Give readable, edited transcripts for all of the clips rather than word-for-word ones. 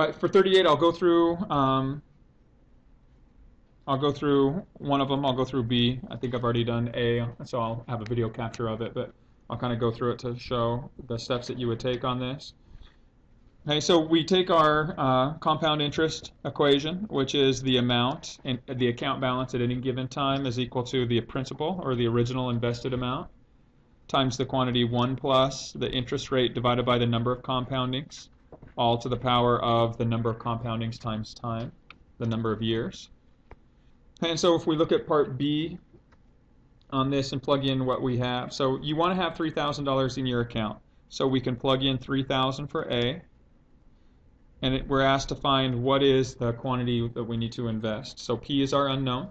All right, for 38, I'll go through one of them. I'll go through B. I think I've already done A, so I'll have a video capture of it, but I'll kind of go through it to show the steps that you would take on this. Okay, so we take our compound interest equation, which is the amount and the account balance at any given time is equal to the principal or the original invested amount times the quantity 1 plus the interest rate divided by the number of compoundings, all to the power of the number of compoundings times time, the number of years. And so if we look at part B on this and plug in what we have, so you want to have $3,000 in your account. So we can plug in 3,000 for A, and we're asked to find what is the quantity that we need to invest. So P is our unknown.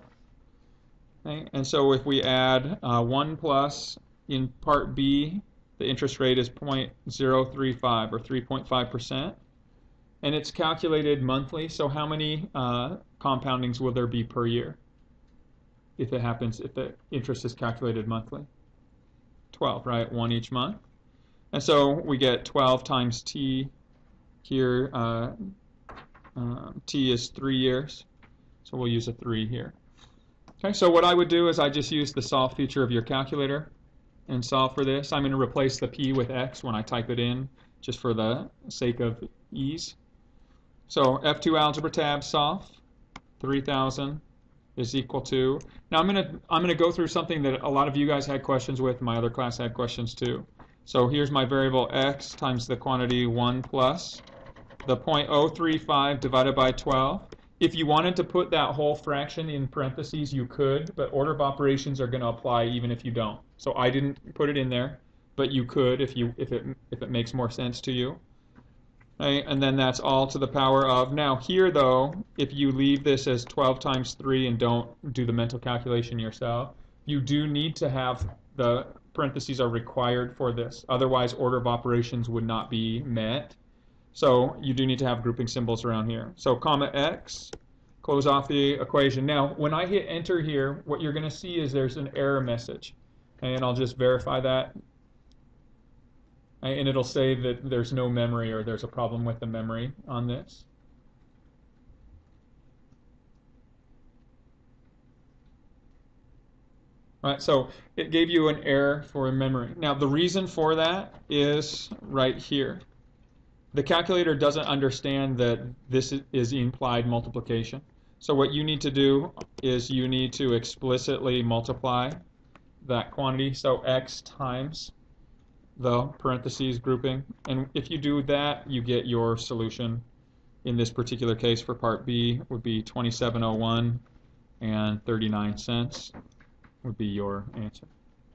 Okay? And so if we add 1 plus in part B, the interest rate is 0.035 or 3.5%. And it's calculated monthly, so how many compoundings will there be per year if the interest is calculated monthly? 12, right? 1 each month. And so we get 12 times T here. T is 3 years, so we'll use a 3 here. Okay, so what I would do is I just use the solve feature of your calculator and solve for this. I'm going to replace the P with X when I type it in, just for the sake of ease. So F2 algebra tab solve, 3,000 is equal to. Now I'm gonna go through something that a lot of you guys had questions with. My other class had questions too. So here's my variable x times the quantity 1 plus the 0.035 divided by 12. If you wanted to put that whole fraction in parentheses, you could, but order of operations are going to apply even if you don't. So I didn't put it in there, but you could if it makes more sense to you. Okay, and then that's all to the power of. Now here though, if you leave this as 12 times 3 and don't do the mental calculation yourself, you do need to have the parentheses are required for this. Otherwise, order of operations would not be met. So you do need to have grouping symbols around here. So comma x, close off the equation. Now, when I hit enter here, what you're going to see is there's an error message. Okay, and I'll just verify that. And it'll say that there's no memory or there's a problem with the memory on this. All right, so it gave you an error for memory. Now the reason for that is right here. The calculator doesn't understand that this is implied multiplication. So what you need to do is you need to explicitly multiply that quantity, so x times the parentheses grouping, and if you do that, you get your solution. In this particular case for part B would be 2701 and 39 cents would be your answer.